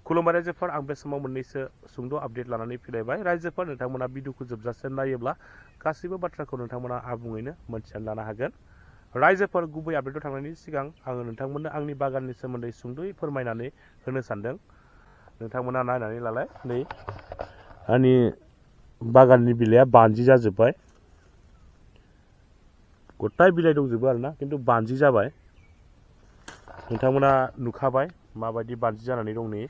खुलुमबाय रायजोफोर आं बे समाव मोननैसो सुंद' आपडेट लानानै फैलायबाय रायजोफोर नोंथांमोना भिडिअखौ जोबजासे नायोब्ला गासैबो बाथ्राखौ नोंथांमोना आबुङैनो मोनथिनानै लानो हागोन रायजोफोर गुबै आपडेटआव थांनायनि सिगां आङो नोंथांमोननो आंनि बागाननि सोमोन्दै सुंद'यै फोरमायनानै होनो सानदों नोंथांमोना नायनानै लालाय नै आंनि बागाननि बिलाइया बानजि जाजोब्बाय गथाय बिलाइ दंजोबो आरोना खिन्थु बानजि जाबाय नोंथांमोना नुखाबाय माबायदि बानजि जानानै दं नै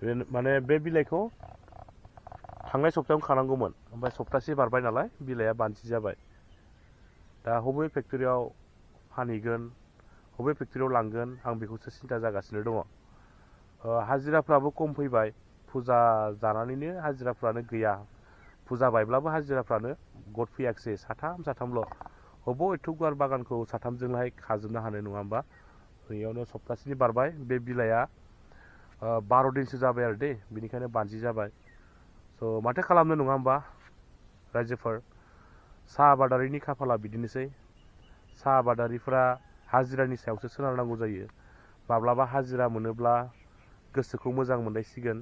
माने बे बिलाइखौ थांनाय सप्तायावनो खानांगौमोन ओमफ्राय सप्तासे बारबाय नालाय बिलाइया बानजि जाबाय दा बबे फेक्टरियाव फानहैगोन बबे फेक्टरियाव लांगोन आं बेखौसो सिन्था जागासिनो दङ हाजिराफ्राबो खम फैबाय फुजा जानानैनो हाजिराफ्रानो गैया फुजा बायब्लाबो हाजिराफ्रानो गद फैयाखिसै साथामल' बबाव एथ' गुवार बागानखौ साथामजोंहाय खाजोबनो हानाय नङा होमबा बेयावनो सप्तासेनि बारबाय बे बिलाइया 12 दिनसो जाबाय आरो दे बेनिखायनो बानजि जाबाय स' माथो खालामनो नङा होमबा रायजोफोर साहा आबादारिनि खाफाला बिदिनोसै साहा आबादारिफ्रा हाजिरानि सायावसो सोनारनांगौ जायो माब्लाबा हाजिरा मोनोब्ला गोसोखौ मोजां मोनलायसिगोन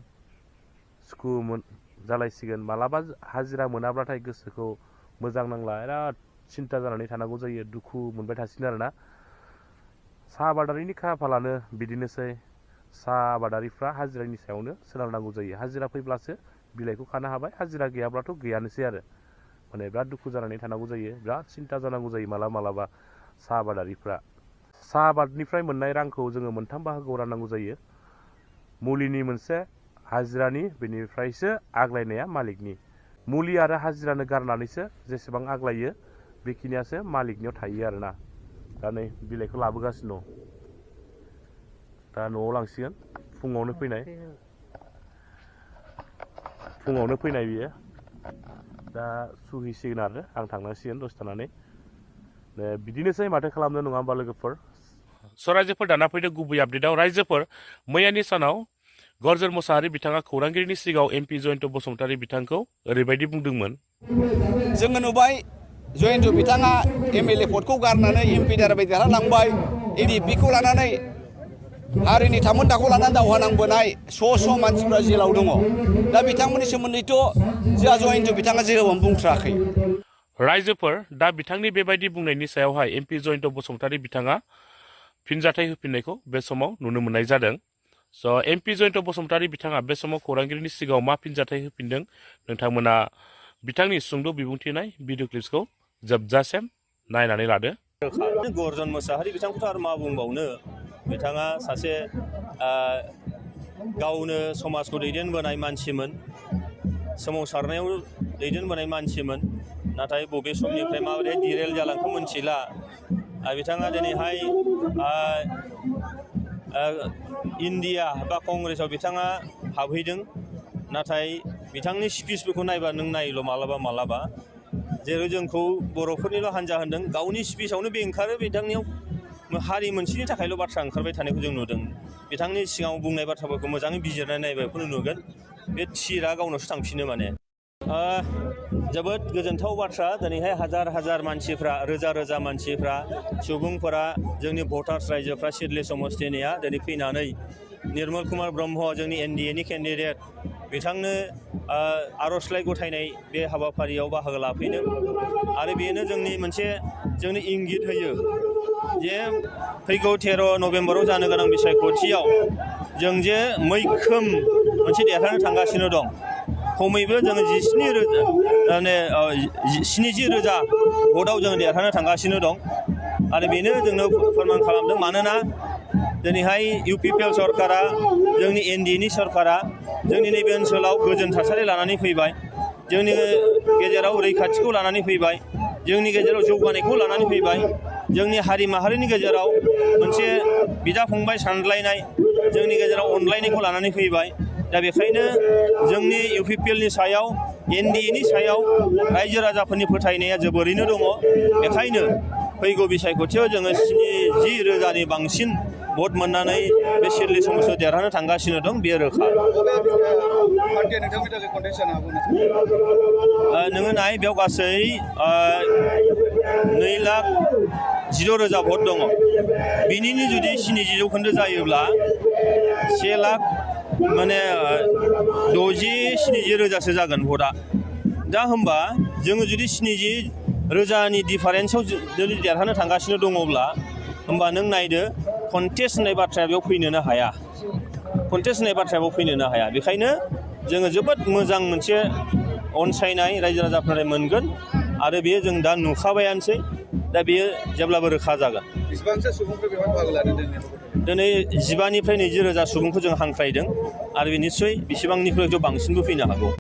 सुखु जालायसिगोन मालाबा हाजिरा मोनाब्लाथाय गोसोखौ मोजां नांला बिराद सिन्था जानानै थानांगौ जायो दुखु मोनबाय थासिगोन आरोना साहा आबादारिनि खाफालानो बिदिनोसै साहा आबादारिफ्रा हाजिरानि सायावनो सोनारनांगौ जायो हाजिरा फैब्लासो बिलाइखौ खानो हाबाय हाजिरा गैयाब्लाथ' गैयानोसै आरो माने बिराद दुखु जानानै थानांगौ जायो बिराद सिन्था जानांगौ जायो मालाबा साहा आबादारिफ्रा साहा आबादनिफ्राय मोननाय रांखौ जोङो मोनथाम बाहागोआव राननांगौ जायो मुलिनि मोनसे हाजिरानि बेनिफ्रायसो आग्लायनाया मालिकनि मुलि आरो हाजिरानो गारनानैसो जेसेबां आग्लायो बेखिनियासो मालिकनियाव थायो आरोना दा नै बिलाइखौ लाबोगासिनो दं दा न'आव लांसिगोन फुङावनो फैनाय बियो दा सुहैसिगोन आरो आं थांनांसिगोन दसे थानानै बिदिनोसै माथो खालामनो नङा होमबा लोगोफोर स' रायजोफोर दाना फैदो गुबै आपडेटआव रायजोफोर मैयानि सानाव गर्जन मुसाहारि बिथाङा खौरांगिरिनि सिगाङाव MP जयन्त बसुमतारी बिथांखौ ओरैबायदि बुंदोंमोन जोङो नुबाय जयन्त बिथाङा MLA पदखौ गारनानै MP दाराबाय देरहालांबाय ADP-खौ लानानै हारिनि थामोनथाखौ लानानै दावहा नांबोनाय स' मानसिफ्रा जेलाव दङ दा बिथांमोननि सोमोन्दैथ' जोंहा जयन्त बिथाङा जेरावबो बुंथ्राखै रायजोफोर दा बिथांनि बेबायदि बुंनायनि सायावहाय MP जयन्त बसुमतारी बिथाङा फिनजाथाय होफिननायखौ बे समाव नुनो मोननाय जादों स' MP जयन्त बसुमतारी बिथाङा बे समाव खौरांगिरिनि सिगाङाव मा फिनजाथाय होफिनदों नोंथांमोना बिथांनि सुंद' बिबुंथिनाय भिडिअ क्लिप्सखौ जोबजासिम नायनानै लादो गर्जन मुसाहारि बिथांखौथ' आरो मा बुंबावनो बिथाङा सासे गावनो समाजखौ दैदेनबोनाय मानसिमोन सोमावसारनायाव दैदेनबोनाय मानसिमोन नाथाय बबे समनिफ्राय माबोरै डिरेल जालांखो मोनथिला बिथाङा दिनैहाय इन्डिया बा कंग्रेसाव बिथाङा हाबहैदों नाथाय बिथांनि स्पिचफोरखौ नायबा नों नायल' मालाबा जेरै जोंखौ बर'फोरनिल' हान्जा होनदों गावनि स्पिचआवनो बे ओंखारो बिथांनियाव हारि मोनसेनि थाखायल' बाथ्रा ओंखारबाय थानायखौ जों नुदों बिथांनि सिगाङाव बुंनाय बाथ्राफोरखौ मोजाङै बिजिरनानै नायबाय बेखौनो नुगोन बे थिरा गावनावसो थांफिनो माने जोबोद गोजोनथाव बाथ्रा दिनैहाय हाजार मानसिफ्रा रोजा मानसिफ्रा सुबुंफोरा जोंनि भटार्स रायजोफ्रा सिडली समस्तिनिया दिनै फैनानै निर्मल कुमार ब्रह्म जोंनि NDA-नि केन्डिडेट बिथांनो आर'जलाइ गथायनाय बे हाबाफारियाव बाहागो लाफैदों आरो बेनो जोंनि इंगित होयो जे फैगौ 13 नभेम्बराव जानो गोनां बिसायख'थियाव जों जे मैखोम मोनसे देरहानो थांगासिनो दं खमैबो जोङो 70,000 भटआव जों देरहानो थांगासिनो दं आरो बेनो जोंनो फोरमान खालामदों मानोना दिनैहाय UPPL सरकारा जोंनि NDA-नि सरकारा जोंनि नैबे ओनसोलाव गोजोन थासारि लानानै फैबाय जोंनि गेजेराव रैखाथिखौ लानानै फैबाय जोंनि गेजेराव जौगानायखौ लानानै फैबाय जोंनि हारि माहारिनि गेजेराव मोनसे बिदा फंबाय सानलायनाय जोंनि गेजेराव अनलायनायखौ लानानै फैबाय दा बेखायनो जोंनि UPPL-नि सायाव NDA-नि सायाव रायजो राजाफोरनि फोथायनाया जोबोरैनो दङ बेखायनो फैगौ बिसायख'थियाव जोङो 70,000-नि बांसिन भट मोननानै बे सिडली समस्तियाव देरहानो थांगासिनो दं बेयो रोखा नोङो नाय बेयाव गासै 2,16,000 भट दङ बिनिनो जुदि 70% जायोब्ला 1,00,000 माने 60-70 रोजासो जागोन भटआ दा होमबा जोङो जुदि 70 रोजानि डिफारेन्सआव जुदि देरहानो थांगासिनो दङब्ला होमबा नों नायदो कन्टेस्ट होननाय बाथ्राया बेयाव फैनोनो हाया कन्टेस्ट होननाय बाथ्राया बेयाव फैनोनो हाया बेखायनो जोङो जोबोद मोजां मोनसे अनसायनाय रायजो राजाफोरनिफ्राय मोनगोन आरो बेयो जों दा नुखाबायानोसै दा बेयो जेब्लाबो रोखा जागोन बेसेबांसो सुबुंफोर बेवहाय बाहागो लादों दिनै 15 निफ्राय 20 रोजा सुबुंखौ जों हांख्रायदों आरो निस्सय बेसेबांनिख्रुइ बांसिनबो फैनो हागौ